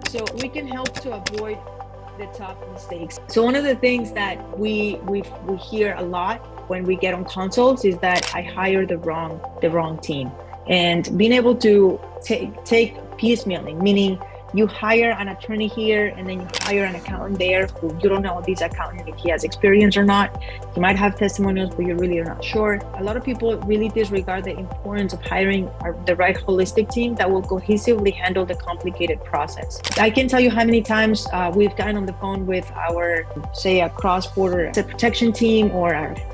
So we can help to avoid the top mistakes. So one of the things that we hear a lot when we get on consults is that I hire the wrong team. And being able to take piecemealing, meaning you hire an attorney here and then you hire an accountant there who you don't know if this accountant, if he has experience or not. You might have testimonials, but you really are not sure. A lot of people really disregard the importance of hiring the right holistic team that will cohesively handle the complicated process. I can tell you how many times we've gotten on the phone with our, say, a cross-border protection team,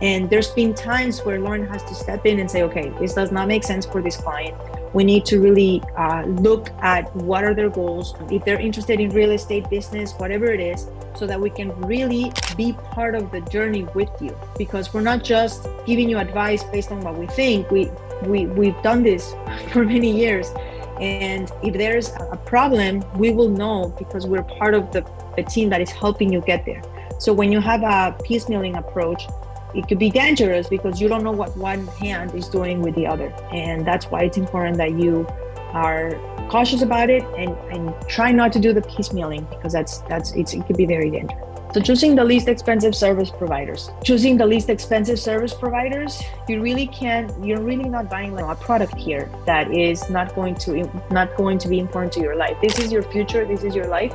and there's been times where Lauren has to step in and say, okay, this does not make sense for this client. We need to really look at what are their goals, if they're interested in real estate business, whatever it is, so that we can really be part of the journey with you. Because we're not just giving you advice based on what we think. We've done this for many years. And if there's a problem, we will know because we're part of the team that is helping you get there. So when you have a piecemealing approach, it could be dangerous because you don't know what one hand is doing with the other. And that's why it's important that you are cautious about it and try not to do the piecemealing, because it could be very dangerous. So choosing the least expensive service providers. Choosing the least expensive service providers, you're really not buying like a product here that is not going to be important to your life. This is your future, this is your life.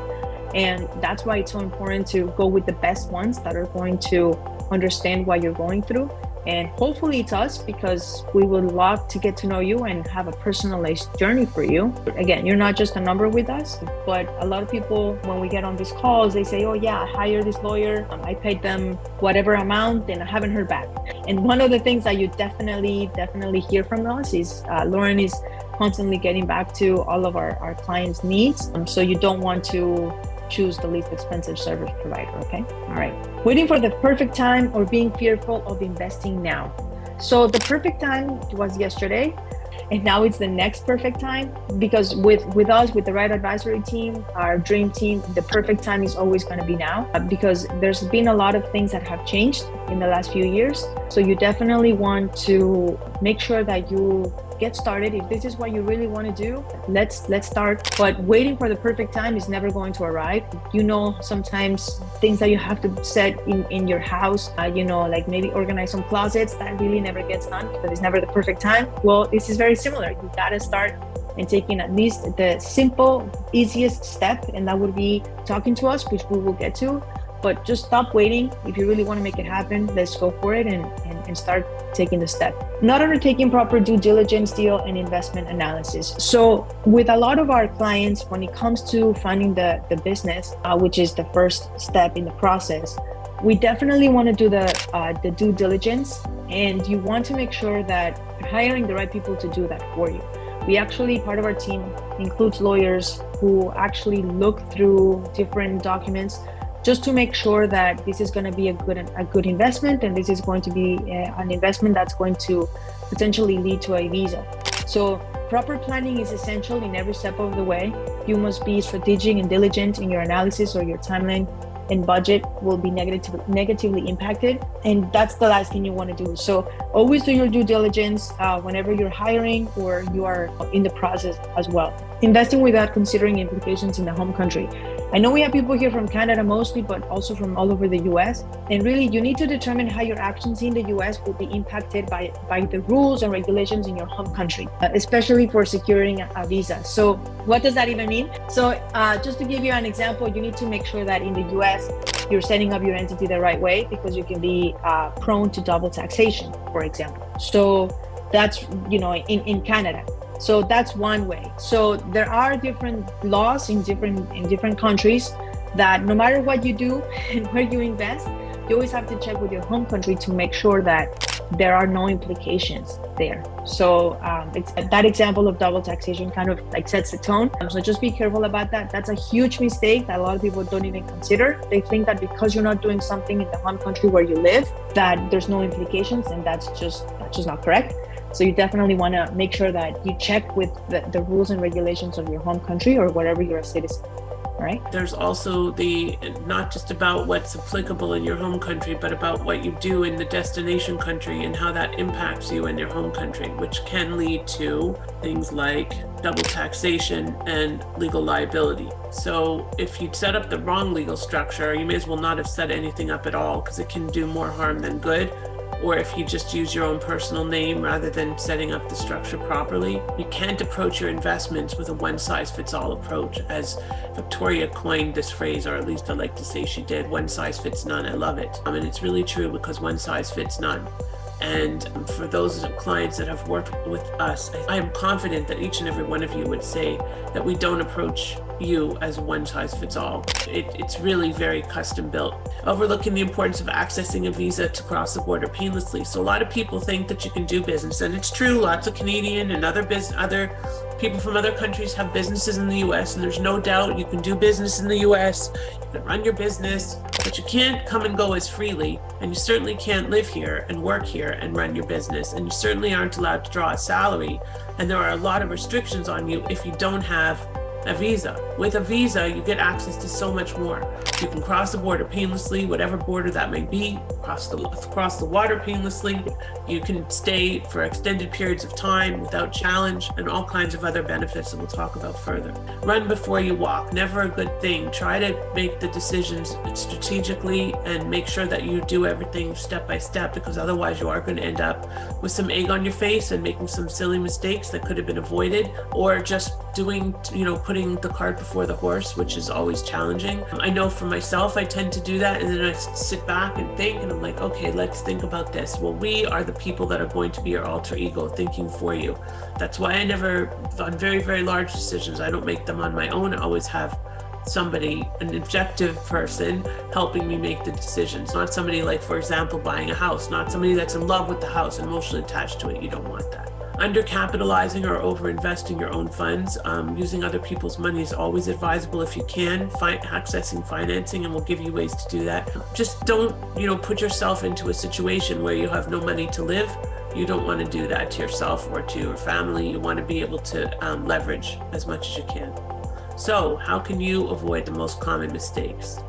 And that's why it's so important to go with the best ones that are going to understand what you're going through. And hopefully it's us, because we would love to get to know you and have a personalized journey for you. Again, you're not just a number with us, but a lot of people, when we get on these calls, they say, oh yeah, I hired this lawyer. I paid them whatever amount and I haven't heard back. And one of the things that you definitely hear from us is Lauren is constantly getting back to all of our clients' needs. So you don't want to choose the least expensive service provider, okay? All right. Waiting for the perfect time or being fearful of investing now. So the perfect time was yesterday, and now it's the next perfect time, because with us, with the right advisory team, our dream team, the perfect time is always going to be now, because there's been a lot of things that have changed in the last few years. So you definitely want to make sure that you get started. If this is what you really want to do, let's start. But waiting for the perfect time is never going to arrive. Sometimes things that you have to set in your house, like maybe organize some closets, that really never gets done because it's never the perfect time. Well, this is very similar. You gotta start and taking at least the simple, easiest step, and that would be talking to us, which we will get to. But just stop waiting. If you really want to make it happen, let's go for it and start taking the step. Not undertaking proper due diligence, deal and investment analysis. So with a lot of our clients, when it comes to finding the business, which is the first step in the process, we definitely want to do the due diligence, and you want to make sure that you're hiring the right people to do that for you. We actually, part of our team includes lawyers who actually look through different documents just to make sure that this is going to be a good investment, and this is going to be an investment that's going to potentially lead to a visa. So proper planning is essential in every step of the way. You must be strategic and diligent in your analysis, or your timeline and budget will be negatively impacted. And that's the last thing you want to do. So always do your due diligence whenever you're hiring or you are in the process as well. Investing without considering implications in the home country. I know we have people here from Canada mostly, but also from all over the US. And really, you need to determine how your actions in the US will be impacted by the rules and regulations in your home country, especially for securing a visa. So what does that even mean? So just to give you an example, you need to make sure that in the US, you're setting up your entity the right way, because you can be prone to double taxation, for example. So that's, in Canada. So that's one way. So there are different laws in different countries that no matter what you do and where you invest, you always have to check with your home country to make sure that there are no implications there. So it's that example of double taxation kind of like sets the tone. So just be careful about that. That's a huge mistake that a lot of people don't even consider. They think that because you're not doing something in the home country where you live, that there's no implications, and that's just not correct. So you definitely want to make sure that you check with the rules and regulations of your home country or wherever you're a citizen. right? There's also the, not just about what's applicable in your home country, but about what you do in the destination country and how that impacts you in your home country, which can lead to things like double taxation and legal liability. So if you'd set up the wrong legal structure, you may as well not have set anything up at all, because it can do more harm than good. Or if you just use your own personal name rather than setting up the structure properly. You can't approach your investments with a one-size-fits-all approach, as Victoria coined this phrase, or at least I like to say she did. One size fits none. I love it. And it's really true, because one size fits none. And for those clients that have worked with us, I am confident that each and every one of you would say that we don't approach you as one size fits all. It's really very custom built. Overlooking the importance of accessing a visa to cross the border painlessly. So a lot of people think that you can do business, and it's true. Lots of Canadian and other people from other countries have businesses in the US, and there's no doubt you can do business in the US, you can run your business, but you can't come and go as freely, and you certainly can't live here and work here and run your business, and you certainly aren't allowed to draw a salary, and there are a lot of restrictions on you if you don't have a visa. With a visa, you get access to so much more. You can cross the border painlessly, whatever border that may be, cross the water painlessly. You can stay for extended periods of time without challenge, and all kinds of other benefits that we'll talk about further. Run before you walk, never a good thing. Try to make the decisions strategically and make sure that you do everything step by step, because otherwise you are going to end up with some egg on your face and making some silly mistakes that could have been avoided, or just doing, putting the cart before the horse, which is always challenging. I know for myself, I tend to do that, and then I sit back and think, and I'm like, okay, let's think about this. Well, we are the people that are going to be your alter ego, thinking for you. That's why I never, on very, very large decisions, I don't make them on my own. I always have somebody, an objective person, helping me make the decisions. Not somebody like, for example, buying a house, not somebody that's in love with the house and emotionally attached to it. You don't want that. Undercapitalizing or overinvesting your own funds, using other people's money is always advisable if you can. Accessing financing, and we'll give you ways to do that. Just don't, put yourself into a situation where you have no money to live. You don't want to do that to yourself or to your family. You want to be able to leverage as much as you can. So how can you avoid the most common mistakes?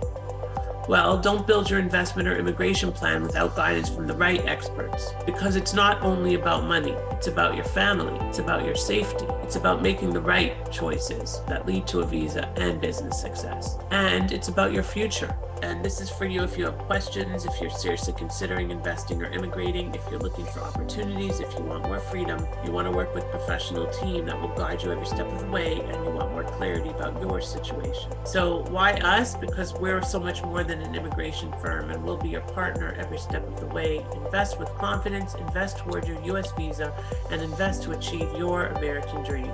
Well, don't build your investment or immigration plan without guidance from the right experts, because it's not only about money, it's about your family, it's about your safety, it's about making the right choices that lead to a visa and business success, and it's about your future. And this is for you if you have questions, if you're seriously considering investing or immigrating, if you're looking for opportunities, if you want more freedom, you want to work with a professional team that will guide you every step of the way, and you want more clarity about your situation. So why us? Because we're so much more than an immigration firm, and we'll be your partner every step of the way. Invest with confidence, invest toward your US visa, and invest to achieve your American dream.